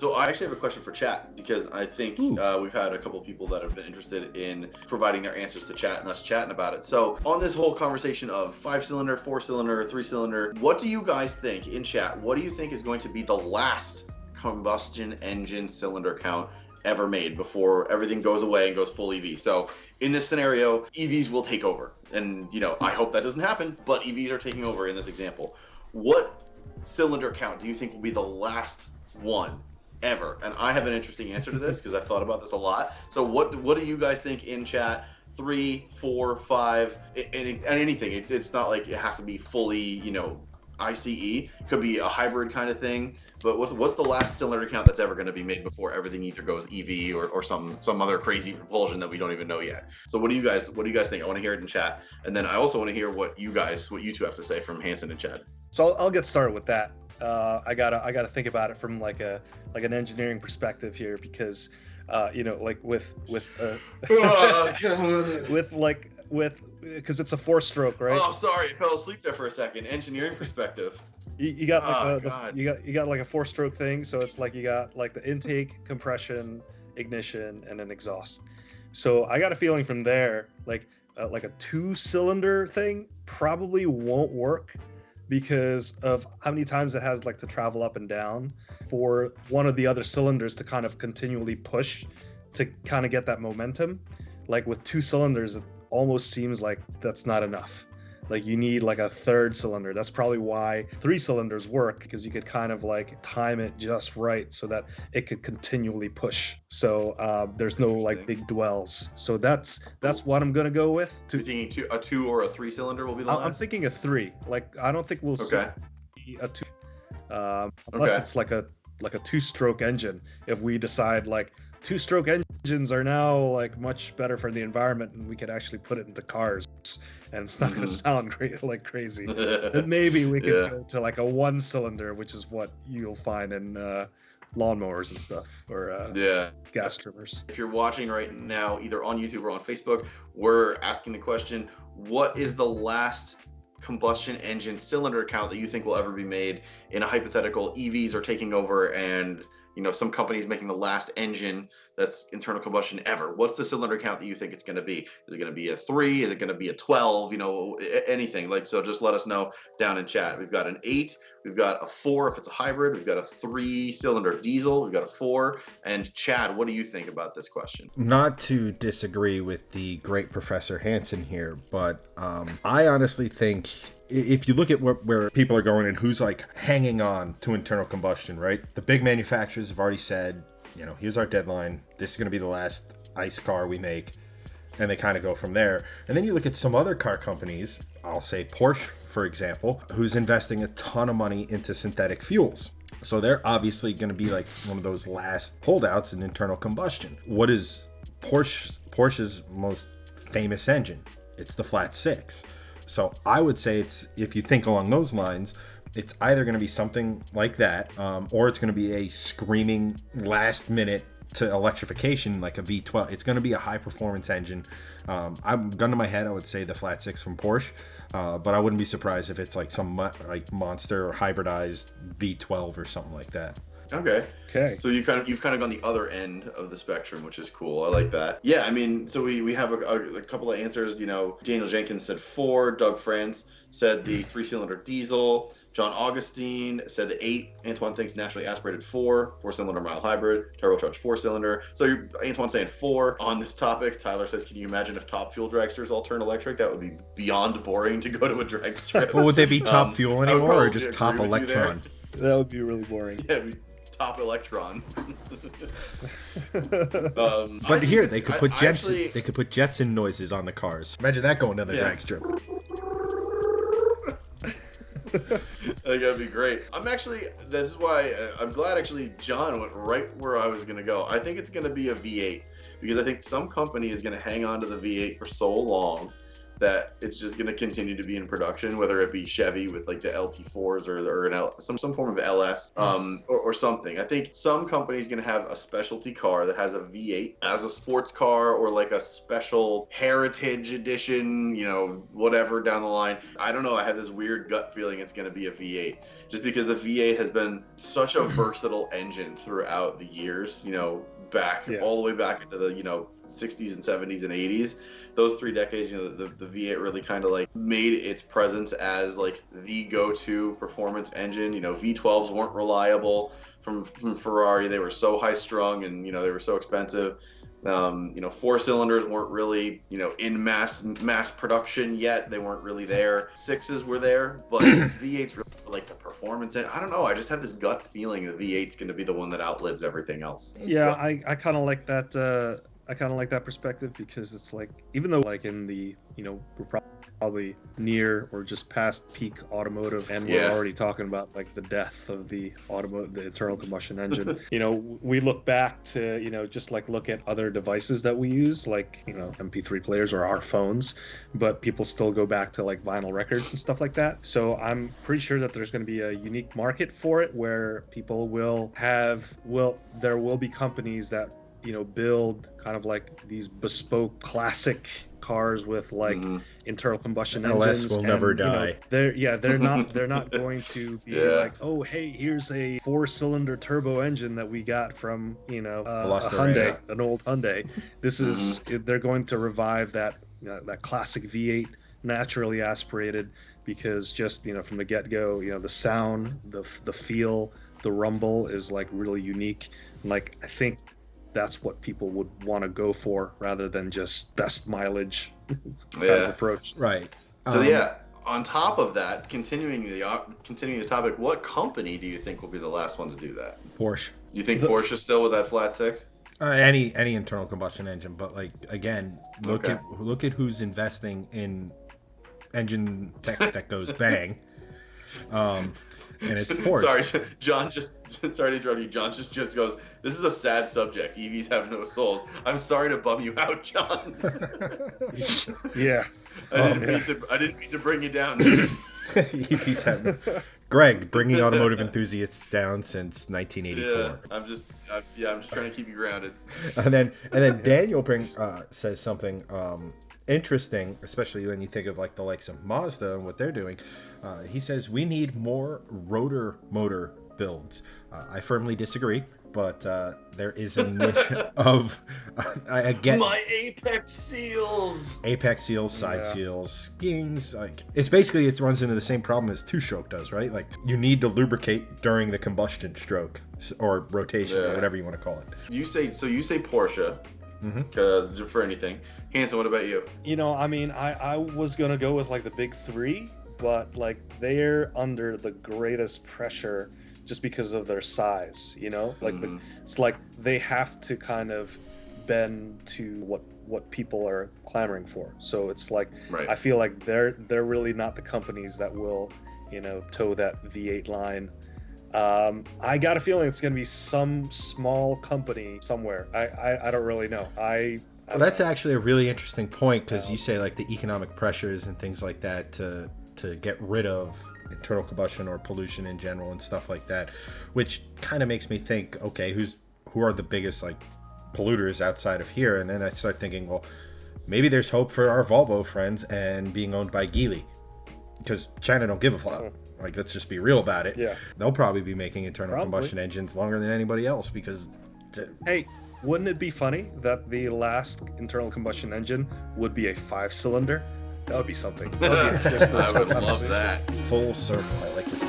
So I actually have a question for chat, because I think we've had a couple of people that have been interested in providing their answers to chat and us chatting about it. So on this whole conversation of 5-cylinder, 4-cylinder, 3-cylinder, what do you guys think in chat? What do you think is going to be the last combustion engine cylinder count ever made before everything goes away and goes full EV? So in this scenario, EVs will take over. And, I hope that doesn't happen, but EVs are taking over in this example. What cylinder count do you think will be the last one ever? And I have an interesting answer to this because I've thought about this a lot. So what do you guys think in chat? 3, 4, 5, and anything. It's not like it has to be fully, ICE. Could be a hybrid kind of thing. But what's the last cylinder count that's ever going to be made before everything either goes EV or some other crazy propulsion that we don't even know yet? So what do you guys think? I want to hear it in chat, and then I also want to hear what you two have to say from Hanson and Chad. So I'll get started with that. I gotta think about it from like an engineering perspective here, because because it's a 4-stroke, right? Oh, sorry, I fell asleep there for a second. Engineering perspective. You got you got like a 4-stroke thing, so it's like you got like the intake, compression, ignition, and then exhaust. So I got a feeling from there, like a 2-cylinder thing probably won't work, because of how many times it has like to travel up and down for one of the other cylinders to kind of continually push to kind of get that momentum. Like with 2 cylinders, it almost seems like that's not enough. Like you need like a 3rd cylinder. That's probably why 3 cylinders work, because you could kind of like time it just right so that it could continually push. So there's no like big dwells. So that's what I'm gonna go with. You're thinking a 2 or a 3 cylinder will be the last? I'm thinking a 3. Like I don't think we'll see a 2 unless it's like a 2-stroke engine. If we decide like 2-stroke engines are now like much better for the environment and we could actually put it into cars and it's not going to sound great like crazy, then maybe we could go to like a 1-cylinder, which is what you'll find in lawnmowers and stuff, or gas trimmers. If you're watching right now, either on YouTube or on Facebook, we're asking the question, what is the last combustion engine cylinder count that you think will ever be made? In a hypothetical, EVs are taking over and some companies making the last engine that's internal combustion ever. What's the cylinder count that you think it's going to be? Is it going to be a 3? Is it going to be a 12? Anything. So just let us know down in chat. We've got an 8, we've got a 4 if it's a hybrid, we've got a 3-cylinder diesel, we've got a 4. And Chad, what do you think about this question? Not to disagree with the great Professor Hanson here, but I honestly think if you look at where people are going and who's like hanging on to internal combustion, right? The big manufacturers have already said, here's our deadline. This is going to be the last ICE car we make. And they kind of go from there. And then you look at some other car companies, I'll say Porsche, for example, who's investing a ton of money into synthetic fuels. So they're obviously going to be like one of those last holdouts in internal combustion. What is Porsche's most famous engine? It's the flat 6. So I would say if you think along those lines, it's either going to be something like that, or it's going to be a screaming last minute to electrification like a V12. It's going to be a high performance engine. I'm gun to my head, I would say the flat 6 from Porsche, but I wouldn't be surprised if it's like some like monster or hybridized V12 or something like that. Okay. So you've kind of gone the other end of the spectrum, which is cool. I like that. Yeah, I mean, so we have a couple of answers. Daniel Jenkins said 4. Doug France said the 3-cylinder diesel. John Augustine said the 8. Antoine thinks naturally aspirated 4-cylinder mild hybrid, turbocharged 4-cylinder. So Antoine's saying 4 on this topic. Tyler says, can you imagine if top fuel dragsters all turn electric? That would be beyond boring to go to a drag strip. Well, would they be top fuel anymore or just top electron? That would be really boring. Yeah, top electron. But here they could put they could put Jetson noises on the cars. Imagine that going to the drag strip. That'd be great. This is why I'm glad actually John went right where I was gonna go. I think it's gonna be a V8, because I think some company is gonna hang on to the V8 for so long that it's just going to continue to be in production, whether it be Chevy with like the LT4s or some form of LS or something. I think some company is going to have a specialty car that has a V8 as a sports car, or like a special heritage edition, whatever down the line. I don't know. I have this weird gut feeling it's going to be a V8. just because the V8 has been such a versatile engine throughout the years, all the way back into the, 60s and 70s and 80s. Those 3 decades, the V8 really kind of like made its presence as like the go-to performance engine. V12s weren't reliable from Ferrari. They were so high strung and, they were so expensive. 4 cylinders weren't really, in mass production yet. They weren't really there. 6s were there, but V8's really like the performance. And I don't know. I just have this gut feeling the V8's going to be the one that outlives everything else. Yeah, I kind of like that. I kind of like that perspective because it's like, even though like in the, we're probably near or just past peak automotive, and we're already talking about like the death of the internal combustion engine. We look back to, just like look at other devices that we use, like, MP3 players or our phones, but people still go back to like vinyl records and stuff like that. So I'm pretty sure that there's going to be a unique market for it where people there will be companies that, build kind of like these bespoke classic cars with like internal combustion engines. LS will never die. They're not going to be like, oh hey, here's a 4-cylinder turbo engine that we got from a Hyundai, an old Hyundai. This is they're going to revive that classic V8, naturally aspirated, because just from the get-go, the sound, the feel, the rumble is like really unique. Like I think that's what people would want to go for rather than just best mileage kind of approach. Right. So on top of that, continuing the topic, what company do you think will be the last one to do that? Porsche. Do you think Porsche still with that flat 6? Any internal combustion engine, but like again, look at who's investing in engine tech that goes bang. And it's Porsche. Sorry, John. Sorry to interrupt you. John just goes, "This is a sad subject. EVs have no souls." I'm sorry to bum you out, John. Yeah. I didn't mean to bring you down. EVs have. Greg, bringing automotive enthusiasts down since 1984. Yeah, I'm just trying to keep you grounded. And then Daniel says something interesting, especially when you think of like the likes of Mazda and what they're doing. He says we need more rotor motor builds. I firmly disagree, but there is a niche of I get my apex seals, side seals, skins. Like it runs into the same problem as 2-stroke does, right? Like you need to lubricate during the combustion stroke or rotation or whatever you want to call it. You say Porsche. Because for anything, Hanson, what about you? I was gonna go with like the big 3, but like they're under the greatest pressure just because of their size. It's like they have to kind of bend to what people are clamoring for. So it's like I feel like they're really not the companies that will toe that V8 line. I got a feeling it's going to be some small company somewhere. I don't really know. Well, that's actually a really interesting point, because you say like the economic pressures and things like that to get rid of internal combustion or pollution in general and stuff like that, which kind of makes me think, okay, who are the biggest like polluters outside of here? And then I start thinking, well, maybe there's hope for our Volvo friends and being owned by Geely, because China don't give a fuck. Like, let's just be real about it. Yeah. They'll probably be making internal combustion engines longer than anybody else because... Hey, wouldn't it be funny that the last internal combustion engine would be a 5-cylinder? That would be something. I would love that. Full circle. I like what